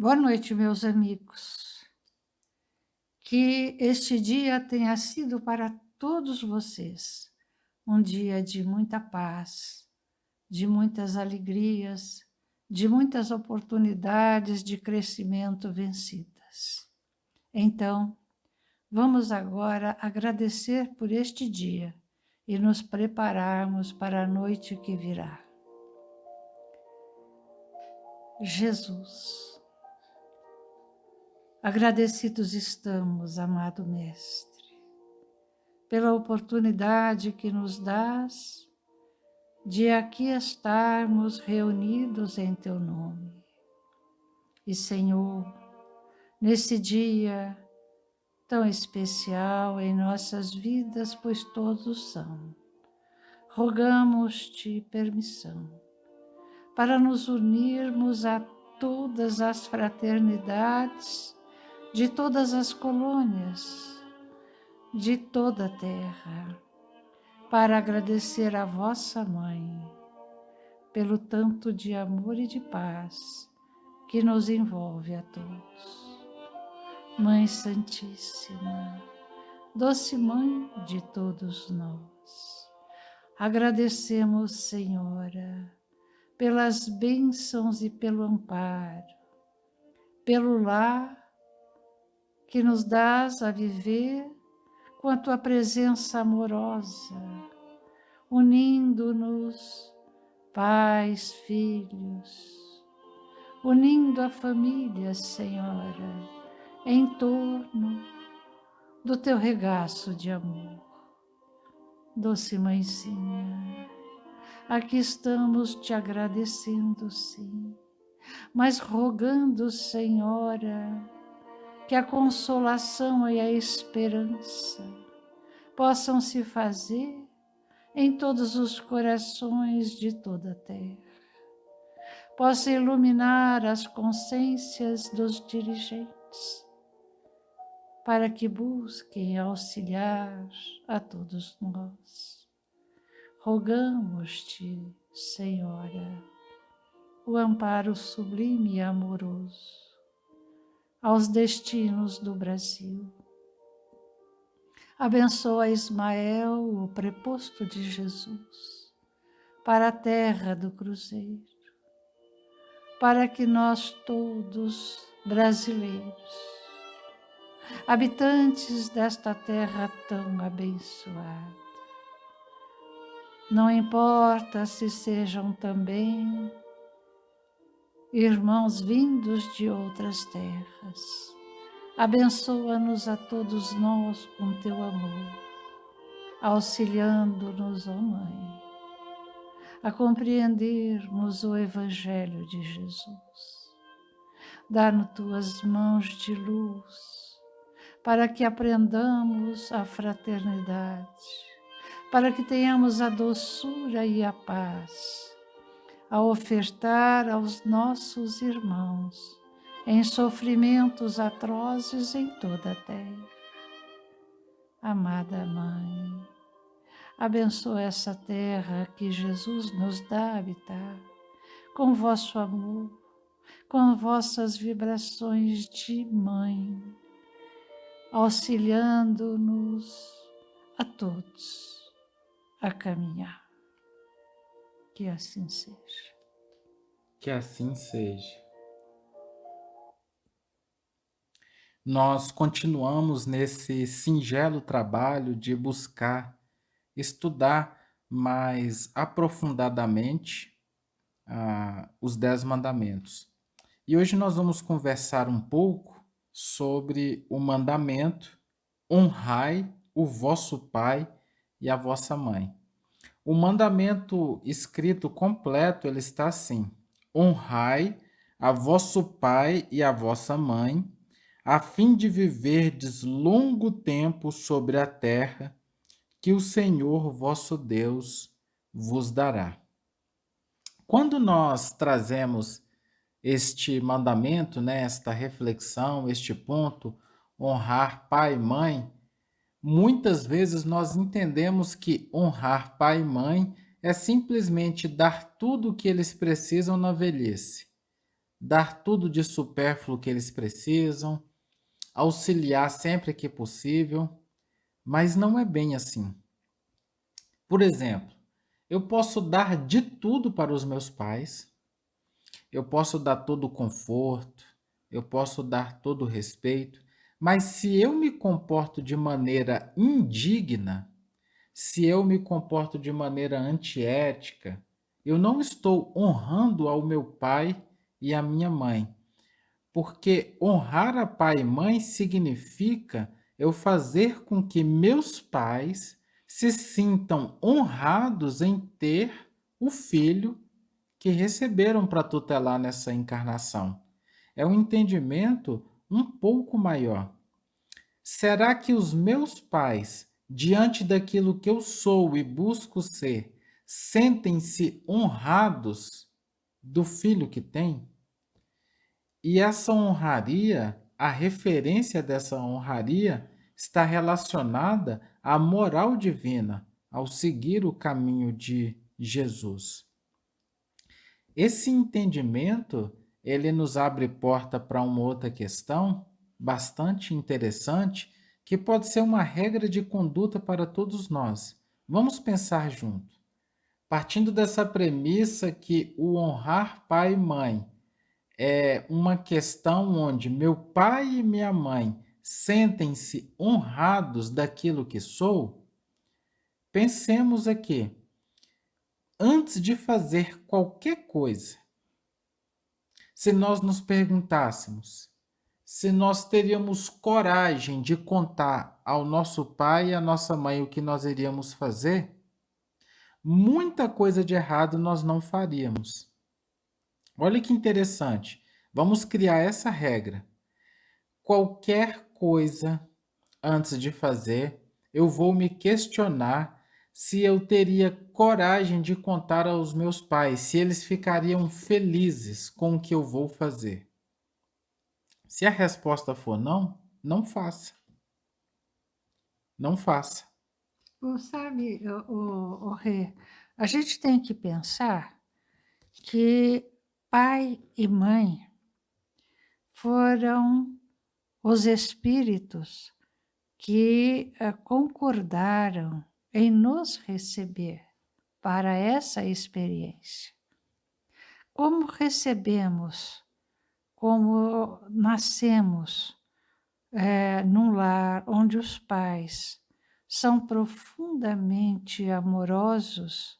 Boa noite, meus amigos. Que este dia tenha sido para todos vocês um dia de muita paz, de muitas alegrias, de muitas oportunidades de crescimento vencidas. Então, vamos agora agradecer por este dia e nos prepararmos para a noite que virá. Jesus, agradecidos estamos, amado Mestre, pela oportunidade que nos dás de aqui estarmos reunidos em Teu nome. E, Senhor, nesse dia tão especial em nossas vidas, pois todos são, rogamos-te permissão para nos unirmos a todas as fraternidades de todas as colônias, de toda a terra, para agradecer a vossa Mãe pelo tanto de amor e de paz que nos envolve a todos. Mãe Santíssima, doce Mãe de todos nós, agradecemos, Senhora, pelas bênçãos e pelo amparo, pelo lar que nos dás a viver com a Tua presença amorosa, unindo-nos, pais, filhos, unindo a família, Senhora, em torno do Teu regaço de amor. Doce Mãezinha, aqui estamos te agradecendo, sim, mas rogando, Senhora, que a consolação e a esperança possam se fazer em todos os corações de toda a terra, possa iluminar as consciências dos dirigentes, para que busquem auxiliar a todos nós. Rogamos-te, Senhora, o amparo sublime e amoroso aos destinos do Brasil. Abençoa Ismael, o preposto de Jesus, para a terra do Cruzeiro, para que nós todos, brasileiros, habitantes desta terra tão abençoada, não importa se sejam também irmãos vindos de outras terras, abençoa-nos a todos nós com Teu amor, auxiliando-nos, ó Mãe, a compreendermos o Evangelho de Jesus. Dá-nos Tuas mãos de luz, para que aprendamos a fraternidade, para que tenhamos a doçura e a paz, a ofertar aos nossos irmãos em sofrimentos atrozes em toda a terra. Amada Mãe, abençoa essa terra que Jesus nos dá a habitar, com vosso amor, com vossas vibrações de Mãe, auxiliando-nos a todos a caminhar. Que assim seja. Que assim seja. Nós continuamos nesse singelo trabalho de buscar estudar mais aprofundadamente os 10 mandamentos. E hoje nós vamos conversar um pouco sobre o mandamento: honrai o vosso pai e a vossa mãe. O mandamento escrito completo, ele está assim: honrai a vosso pai e a vossa mãe, a fim de viverdes longo tempo sobre a terra que o Senhor vosso Deus vos dará. Quando nós trazemos este mandamento, né, esta reflexão, este ponto, honrar pai e mãe, muitas vezes nós entendemos que honrar pai e mãe é simplesmente dar tudo o que eles precisam na velhice. dar tudo de supérfluo que eles precisam, auxiliar sempre que possível, mas não é bem assim. Por exemplo, eu posso dar de tudo para os meus pais, eu posso dar todo o conforto, eu posso dar todo o respeito, mas se eu me comporto de maneira indigna, se eu me comporto de maneira antiética, eu não estou honrando ao meu pai e à minha mãe. Porque honrar a pai e mãe significa eu fazer com que meus pais se sintam honrados em ter o filho que receberam para tutelar nessa encarnação. É um entendimento um pouco maior. Será que os meus pais, diante daquilo que eu sou e busco ser, sentem-se honrados do filho que têm? E essa honraria, a referência dessa honraria, está relacionada à moral divina, ao seguir o caminho de Jesus. Esse entendimento, ele nos abre porta para uma outra questão bastante interessante, que pode ser uma regra de conduta para todos nós. Vamos pensar junto. Partindo dessa premissa que o honrar pai e mãe é uma questão onde meu pai e minha mãe sentem-se honrados daquilo que sou, pensemos aqui, antes de fazer qualquer coisa, se nós nos perguntássemos se nós teríamos coragem de contar ao nosso pai e à nossa mãe o que nós iríamos fazer, muita coisa de errado nós não faríamos. Olha que interessante. Vamos criar essa regra. Qualquer coisa antes de fazer, eu vou me questionar se eu teria coragem de contar aos meus pais, se eles ficariam felizes com o que eu vou fazer. Se a resposta for não, não faça. Não faça. Sabe, Rê, a gente tem que pensar que pai e mãe foram os espíritos que concordaram em nos receber para essa experiência. Como recebemos, como nascemos num lar onde os pais são profundamente amorosos,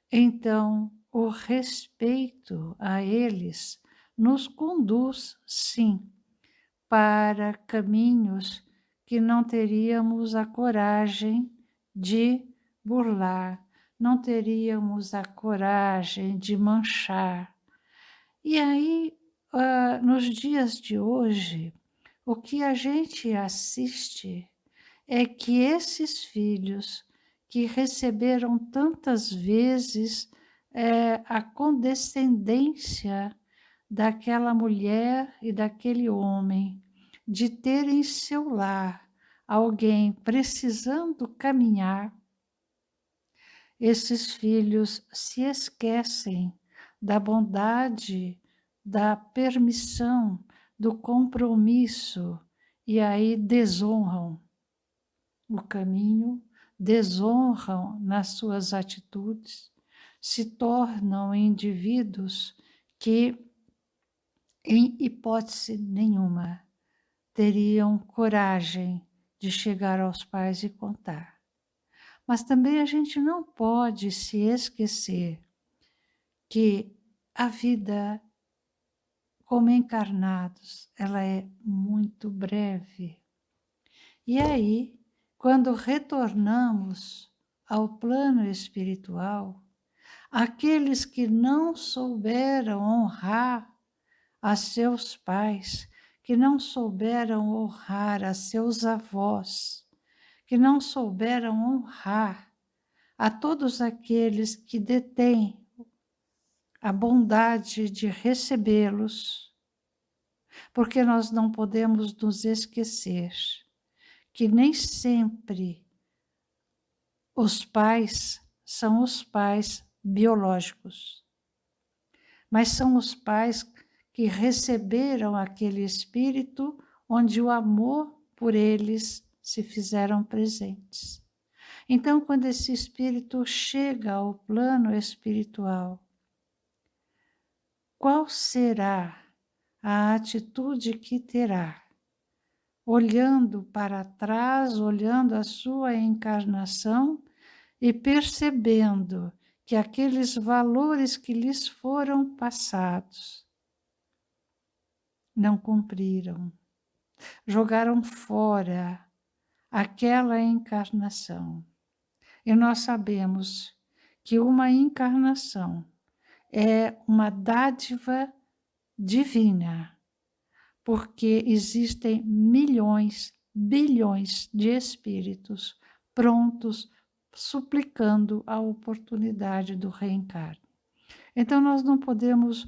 então o respeito a eles nos conduz, sim, para caminhos que não teríamos a coragem de burlar, não teríamos a coragem de manchar. E aí, nos dias de hoje, o que a gente assiste é que esses filhos que receberam tantas vezes a condescendência daquela mulher e daquele homem, de ter em seu lar alguém precisando caminhar, esses filhos se esquecem da bondade, da permissão, do compromisso, e aí desonram o caminho, desonram nas suas atitudes, se tornam indivíduos que, em hipótese nenhuma, teriam coragem de chegar aos pais e contar. Mas também a gente não pode se esquecer que a vida como encarnados, ela é muito breve. E aí, quando retornamos ao plano espiritual, aqueles que não souberam honrar a seus pais, que não souberam honrar a seus avós, que não souberam honrar a todos aqueles que detêm a bondade de recebê-los, porque nós não podemos nos esquecer que nem sempre os pais são os pais biológicos, mas são os pais que receberam aquele espírito onde o amor por eles se fizeram presentes. Então, quando esse espírito chega ao plano espiritual, qual será a atitude que terá? Olhando para trás, olhando a sua encarnação e percebendo que aqueles valores que lhes foram passados não cumpriram, jogaram fora aquela encarnação. E nós sabemos que uma encarnação é uma dádiva divina, porque existem milhões, bilhões de espíritos prontos, suplicando a oportunidade do reencarne. Então nós não podemos,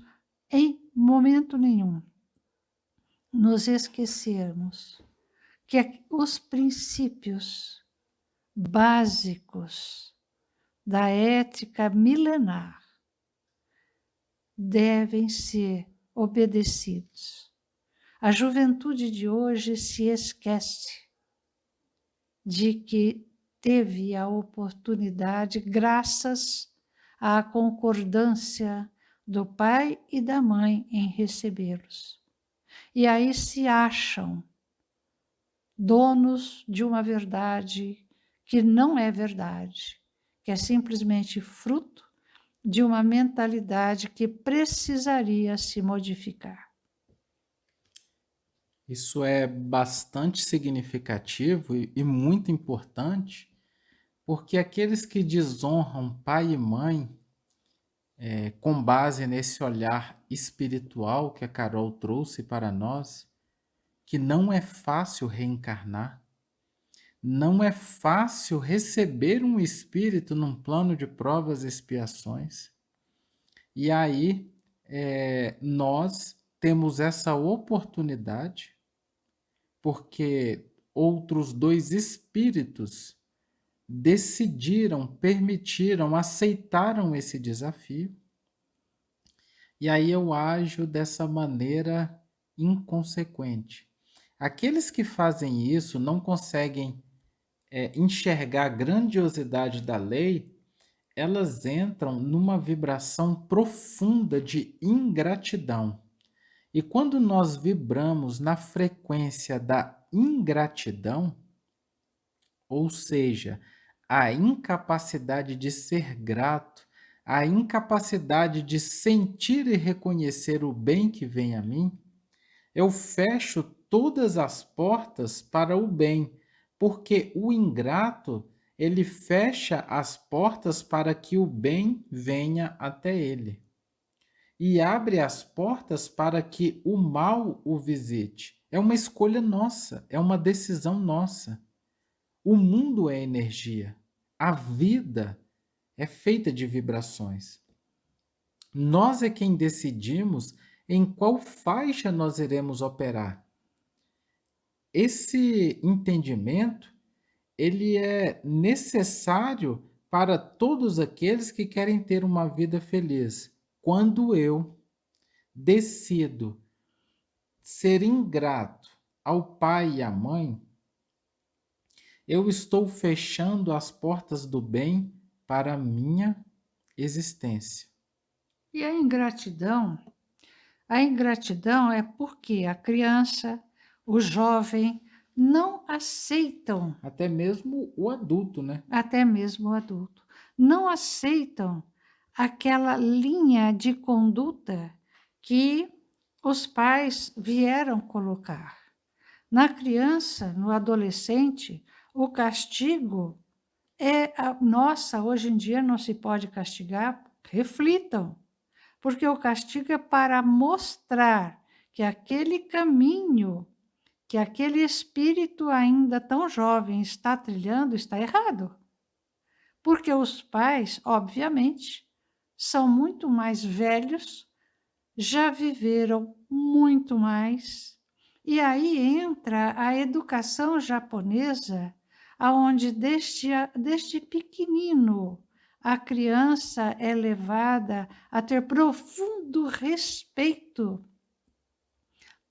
em momento nenhum, nos esquecermos que os princípios básicos da ética milenar devem ser obedecidos. A juventude de hoje se esquece de que teve a oportunidade graças à concordância do pai e da mãe em recebê-los. E aí se acham donos de uma verdade que não é verdade, que é simplesmente fruto de uma mentalidade que precisaria se modificar. Isso é bastante significativo e muito importante, porque aqueles que desonram pai e mãe, com base nesse olhar espiritual que a Carol trouxe para nós, que não é fácil reencarnar, não é fácil receber um espírito num plano de provas e expiações. E aí nós temos essa oportunidade, porque outros dois espíritos decidiram, permitiram, aceitaram esse desafio. E aí eu ajo dessa maneira inconsequente. Aqueles que fazem isso não conseguem enxergar a grandiosidade da lei, elas entram numa vibração profunda de ingratidão. E quando nós vibramos na frequência da ingratidão, ou seja, a incapacidade de ser grato, a incapacidade de sentir e reconhecer o bem que vem a mim, eu fecho todas as portas para o bem, porque o ingrato, ele fecha as portas para que o bem venha até ele. E abre as portas para que o mal o visite. É uma escolha nossa, é uma decisão nossa. O mundo é energia. A vida é feita de vibrações. Nós é quem decidimos em qual faixa nós iremos operar. Esse entendimento, ele é necessário para todos aqueles que querem ter uma vida feliz. Quando eu decido ser ingrato ao pai e à mãe, eu estou fechando as portas do bem para a minha existência. E a ingratidão é porque a criança, o jovem, não aceitam, Até mesmo o adulto, né? até mesmo o adulto, não aceitam aquela linha de conduta que os pais vieram colocar. Na criança, no adolescente, o castigo nossa, hoje em dia não se pode castigar, reflitam, porque o castigo é para mostrar que aquele caminho, que aquele espírito ainda tão jovem está trilhando, está errado. Porque os pais, obviamente, são muito mais velhos, já viveram muito mais, e aí entra a educação japonesa, aonde desde pequenino a criança é levada a ter profundo respeito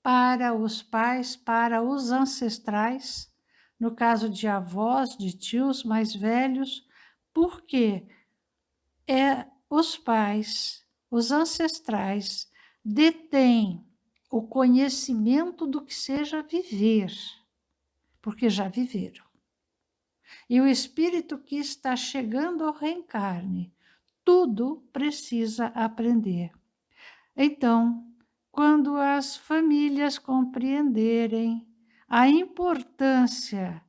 para os pais, para os ancestrais, no caso de avós, de tios mais velhos, porque os pais, os ancestrais, detêm o conhecimento do que seja viver, porque já viveram. E o espírito que está chegando ao reencarne, tudo precisa aprender. Então, quando as famílias compreenderem a importância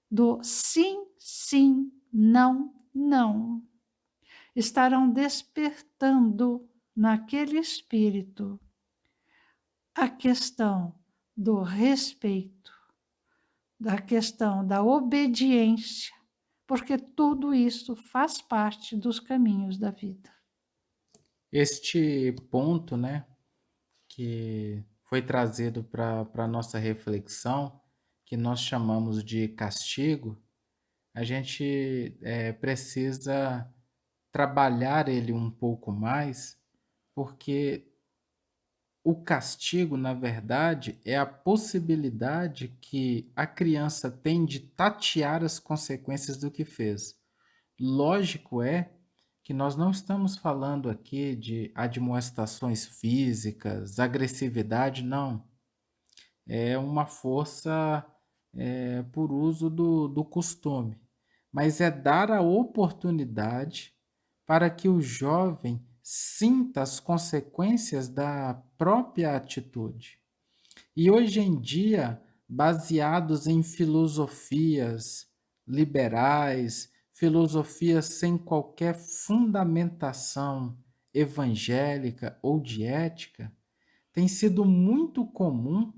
do sim, sim, não, não, estarão despertando naquele espírito a questão do respeito, da questão da obediência, porque tudo isso faz parte dos caminhos da vida. Este ponto, né, que foi trazido para a nossa reflexão, que nós chamamos de castigo, a gente precisa trabalhar ele um pouco mais, porque o castigo, na verdade, é a possibilidade que a criança tem de tatear as consequências do que fez. Lógico é que nós não estamos falando aqui de admoestações físicas, agressividade, não. É uma força por uso do costume, mas é dar a oportunidade para que o jovem sinta as consequências da própria atitude. E hoje em dia, baseados em filosofias liberais, filosofias sem qualquer fundamentação evangélica ou de ética, tem sido muito comum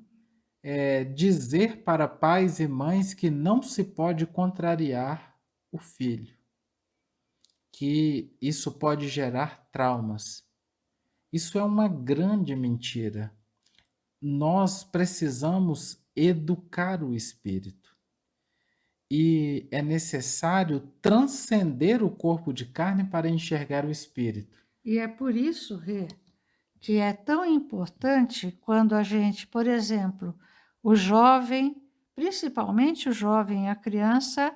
dizer para pais e mães que não se pode contrariar o filho, que isso pode gerar traumas. Isso é uma grande mentira. Nós precisamos educar o espírito. E é necessário transcender o corpo de carne para enxergar o espírito. E é por isso, Rê, que é tão importante quando a gente, por exemplo, o jovem, principalmente o jovem, a criança,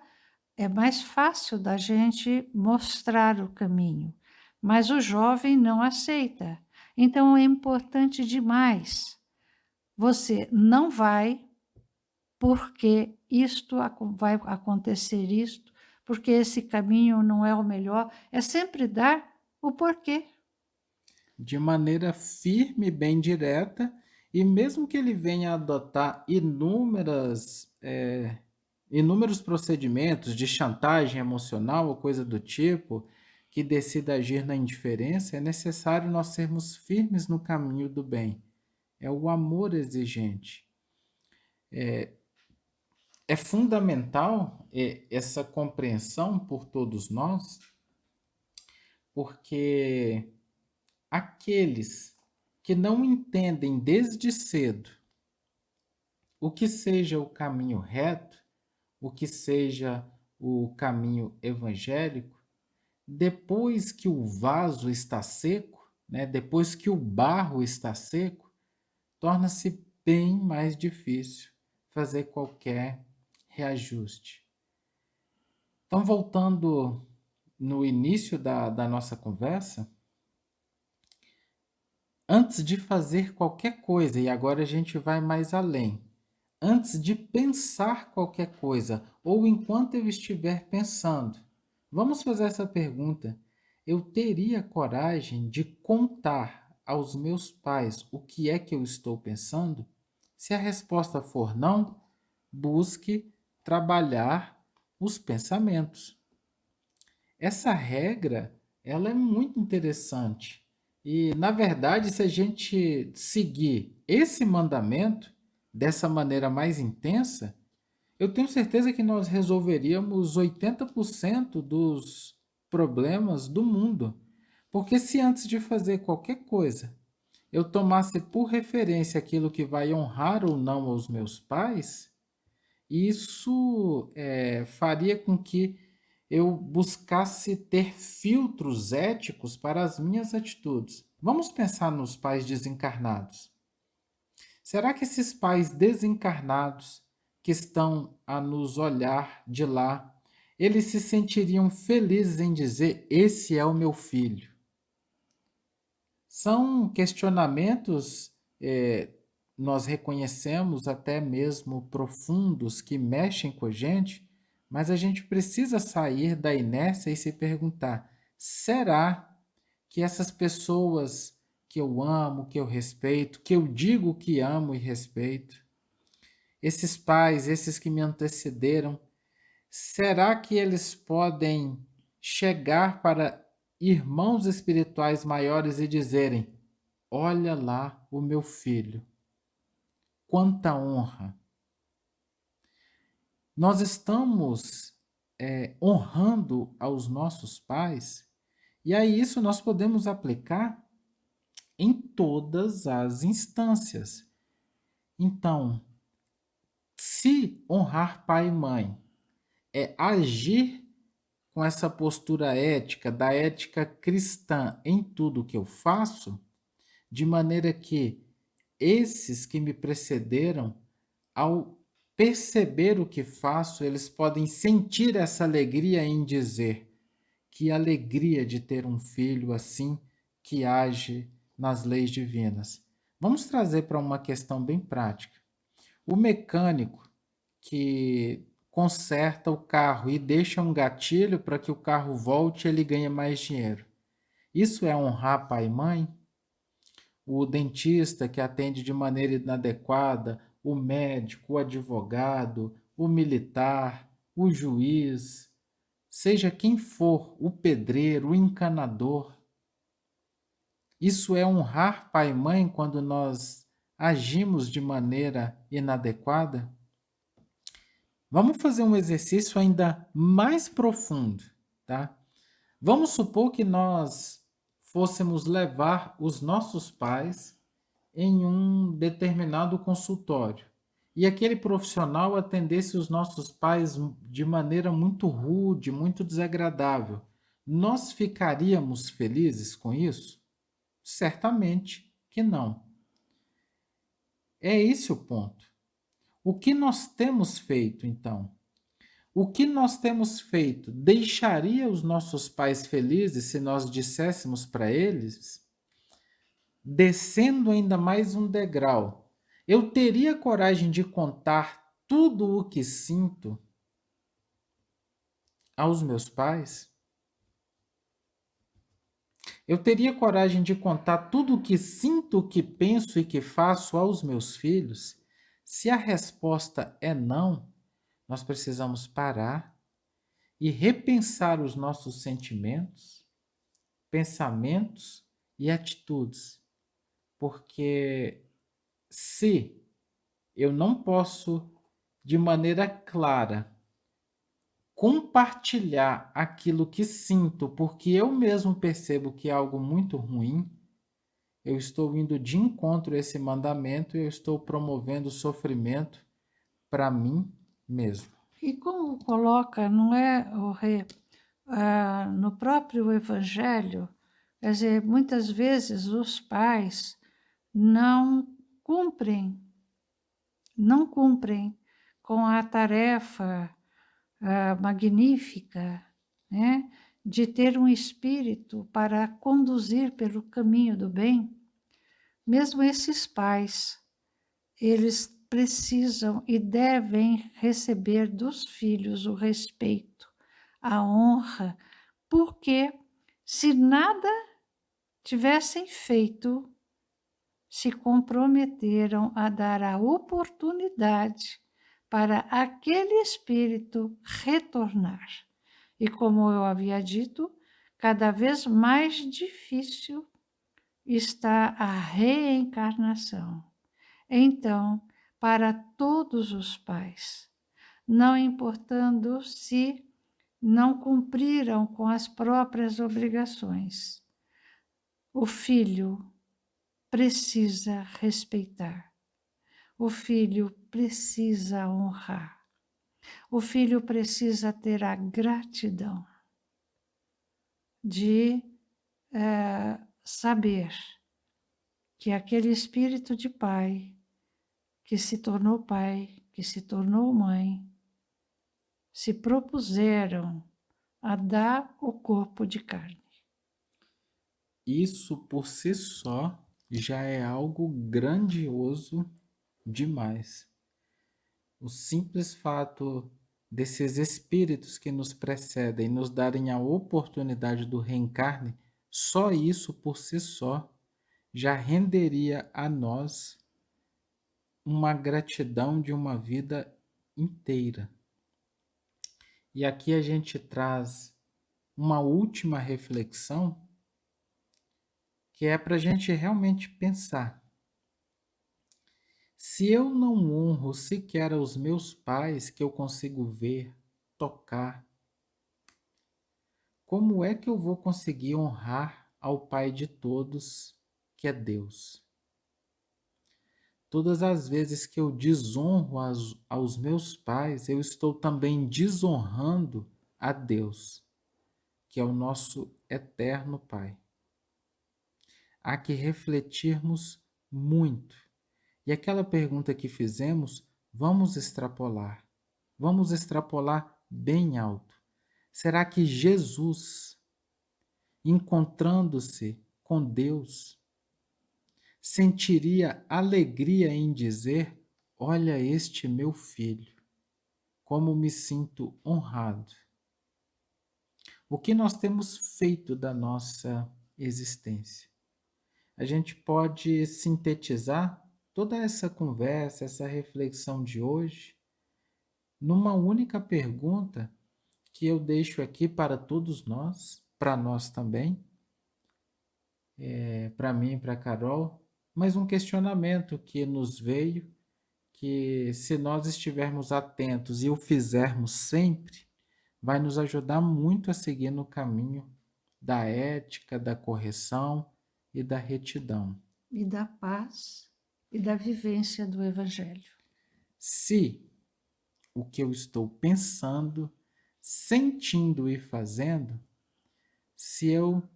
é mais fácil da gente mostrar o caminho, mas o jovem não aceita. Então é importante demais. Você não vai porque vai acontecer isto, porque esse caminho não é o melhor. É sempre dar o porquê. De maneira firme, bem direta, e mesmo que ele venha adotar inúmeros procedimentos de chantagem emocional ou coisa do tipo, que decida agir na indiferença, é necessário nós sermos firmes no caminho do bem. É o amor exigente. É fundamental essa compreensão por todos nós, porque aqueles que não entendem desde cedo o que seja o caminho reto, o que seja o caminho evangélico, depois que o vaso está seco, né, depois que o barro está seco, torna-se bem mais difícil fazer qualquer reajuste. Então, voltando no início da nossa conversa, antes de fazer qualquer coisa, e agora a gente vai mais além, antes de pensar qualquer coisa, ou enquanto eu estiver pensando, vamos fazer essa pergunta: eu teria coragem de contar aos meus pais o que é que eu estou pensando? Se a resposta for não, busque trabalhar os pensamentos. Essa regra, ela é muito interessante. E, na verdade, se a gente seguir esse mandamento dessa maneira mais intensa, eu tenho certeza que nós resolveríamos 80% dos problemas do mundo. Porque se antes de fazer qualquer coisa, eu tomasse por referência aquilo que vai honrar ou não aos meus pais, isso faria com que eu buscasse ter filtros éticos para as minhas atitudes. Vamos pensar nos pais desencarnados. Será que esses pais desencarnados que estão a nos olhar de lá, eles se sentiriam felizes em dizer: esse é o meu filho? São questionamentos, nós reconhecemos até mesmo profundos, que mexem com a gente, mas a gente precisa sair da inércia e se perguntar: será que essas pessoas que eu amo, que eu respeito, que eu digo que amo e respeito, esses pais, esses que me antecederam, será que eles podem chegar para irmãos espirituais maiores e dizerem: olha lá o meu filho, quanta honra? Nós estamos honrando aos nossos pais, e aí isso nós podemos aplicar em todas as instâncias. Então, se honrar pai e mãe é agir com essa postura ética, da ética cristã em tudo que eu faço, de maneira que esses que me precederam, ao perceber o que faço, eles podem sentir essa alegria em dizer: que alegria de ter um filho assim que age nas leis divinas. Vamos trazer para uma questão bem prática. O mecânico que conserta o carro e deixa um gatilho para que o carro volte e ele ganhe mais dinheiro. Isso é honrar pai e mãe? O dentista que atende de maneira inadequada, o médico, o advogado, o militar, o juiz, seja quem for, o pedreiro, o encanador. Isso é honrar pai e mãe quando nós agimos de maneira inadequada? Vamos fazer um exercício ainda mais profundo, tá? Vamos supor que nós fôssemos levar os nossos pais em um determinado consultório e aquele profissional atendesse os nossos pais de maneira muito rude, muito desagradável. Nós ficaríamos felizes com isso? Certamente que não. É esse o ponto. O que nós temos feito, então? O que nós temos feito deixaria os nossos pais felizes se nós disséssemos para eles, descendo ainda mais um degrau? Eu teria coragem de contar tudo o que sinto aos meus pais? Eu teria coragem de contar tudo o que sinto, o que penso e que faço aos meus filhos? Se a resposta é não, nós precisamos parar e repensar os nossos sentimentos, pensamentos e atitudes. Porque se eu não posso, de maneira clara, compartilhar aquilo que sinto, porque eu mesmo percebo que é algo muito ruim, eu estou indo de encontro a esse mandamento e eu estou promovendo sofrimento para mim mesmo. E como coloca, não é no próprio Evangelho, quer dizer, muitas vezes os pais não cumprem, não cumprem com a tarefa magnífica, né, de ter um espírito para conduzir pelo caminho do bem. Mesmo esses pais, eles precisam e devem receber dos filhos o respeito, a honra, porque se nada tivessem feito, se comprometeram a dar a oportunidade para aquele espírito retornar. E como eu havia dito, cada vez mais difícil está a reencarnação. Então, para todos os pais, não importando se não cumpriram com as próprias obrigações, o filho precisa respeitar, o filho precisa honrar, o filho precisa ter a gratidão de saber que aquele espírito de pai que se tornou pai, que se tornou mãe, se propuseram a dar o corpo de carne. Isso por si só já é algo grandioso demais. O simples fato desses espíritos que nos precedem nos darem a oportunidade do reencarne, só isso por si só já renderia a nós uma gratidão de uma vida inteira. E aqui a gente traz uma última reflexão que é para a gente realmente pensar. Se eu não honro sequer aos meus pais que eu consigo ver, tocar, como é que eu vou conseguir honrar ao Pai de todos, que é Deus? Todas as vezes que eu desonro aos meus pais, eu estou também desonrando a Deus, que é o nosso eterno Pai. Há que refletirmos muito. E aquela pergunta que fizemos, vamos extrapolar. Vamos extrapolar bem alto. Será que Jesus, encontrando-se com Deus, sentiria alegria em dizer: olha este meu filho, como me sinto honrado? O que nós temos feito da nossa existência? A gente pode sintetizar toda essa conversa, essa reflexão de hoje, numa única pergunta que eu deixo aqui para todos nós, para nós também, para mim e para a Carol, mas um questionamento que nos veio, que se nós estivermos atentos e o fizermos sempre, vai nos ajudar muito a seguir no caminho da ética, da correção e da retidão. E da paz e da vivência do Evangelho. Se o que eu estou pensando, sentindo e fazendo, se eu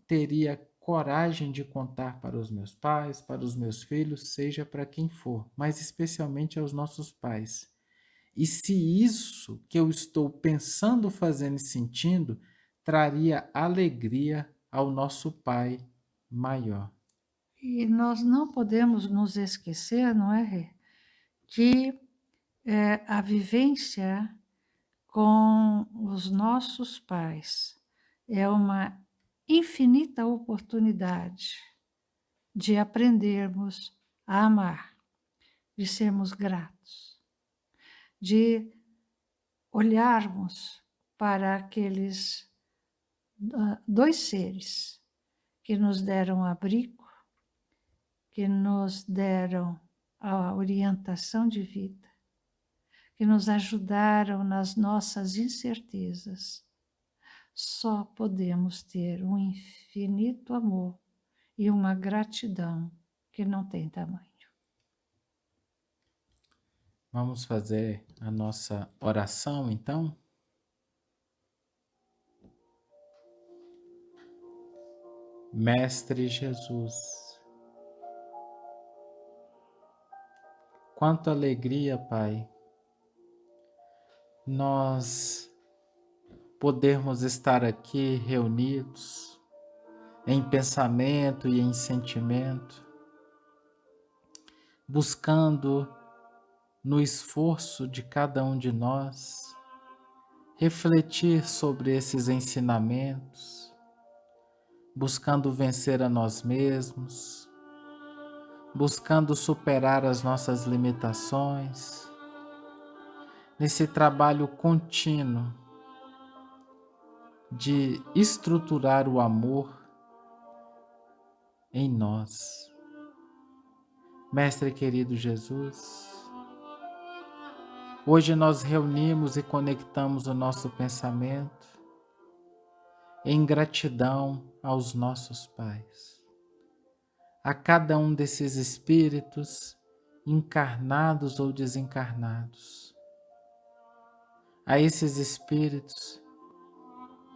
teria coragem de contar para os meus pais, para os meus filhos, seja para quem for, mas especialmente aos nossos pais. E se isso que eu estou pensando, fazendo e sentindo traria alegria ao nosso Pai maior. E nós não podemos nos esquecer, não é, Rê, que a vivência com os nossos pais é uma infinita oportunidade de aprendermos a amar, de sermos gratos, de olharmos para aqueles dois seres que nos deram abrigo, que nos deram a orientação de vida, que nos ajudaram nas nossas incertezas. Só podemos ter um infinito amor e uma gratidão que não tem tamanho. Vamos fazer a nossa oração, então? Mestre Jesus, quanta alegria, Pai, nós podermos estar aqui reunidos em pensamento e em sentimento, buscando no esforço de cada um de nós refletir sobre esses ensinamentos, buscando vencer a nós mesmos, buscando superar as nossas limitações, nesse trabalho contínuo de estruturar o amor em nós. Mestre querido Jesus, hoje nós reunimos e conectamos o nosso pensamento em gratidão aos nossos pais, a cada um desses espíritos, encarnados ou desencarnados, a esses espíritos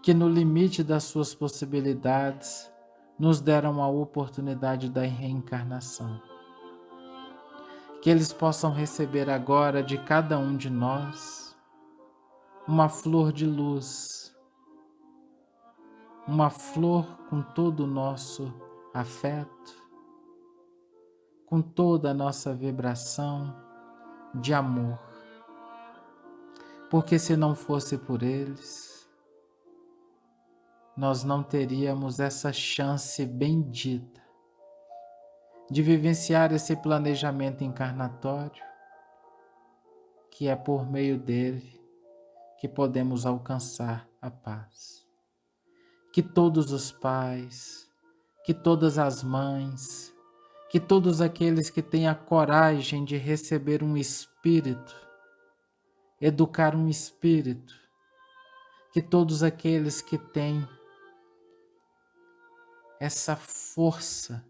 que no limite das suas possibilidades nos deram a oportunidade da reencarnação, que eles possam receber agora de cada um de nós uma flor de luz, uma flor com todo o nosso afeto, com toda a nossa vibração de amor. Porque se não fosse por eles, nós não teríamos essa chance bendita de vivenciar esse planejamento encarnatório, que é por meio dele que podemos alcançar a paz. Que todos os pais, que todas as mães, que todos aqueles que têm a coragem de receber um espírito, educar um espírito, que todos aqueles que têm essa força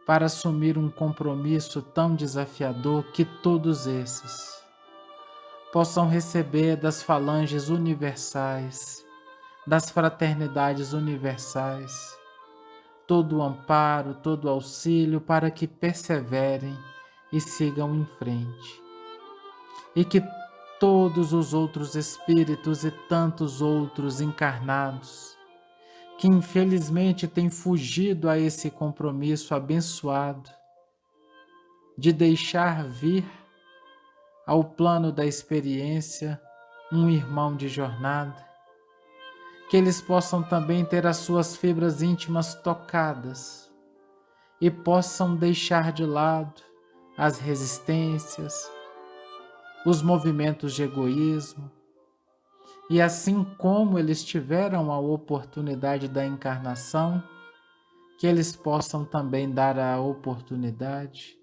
para assumir um compromisso tão desafiador, que todos esses possam receber das falanges universais, das fraternidades universais, todo o amparo, todo o auxílio para que perseverem e sigam em frente. E que todos os outros espíritos e tantos outros encarnados, que infelizmente têm fugido a esse compromisso abençoado de deixar vir ao plano da experiência um irmão de jornada, que eles possam também ter as suas fibras íntimas tocadas e possam deixar de lado as resistências, os movimentos de egoísmo, e assim como eles tiveram a oportunidade da encarnação, que eles possam também dar a oportunidade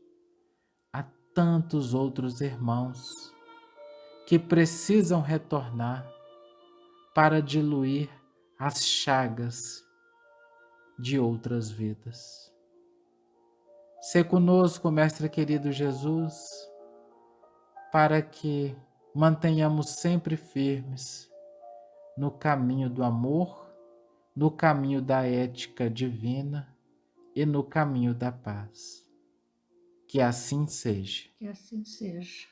a tantos outros irmãos que precisam retornar para diluir as chagas de outras vidas. Sê conosco, Mestre querido Jesus, para que mantenhamos sempre firmes no caminho do amor, no caminho da ética divina e no caminho da paz. Que assim seja. Que assim seja.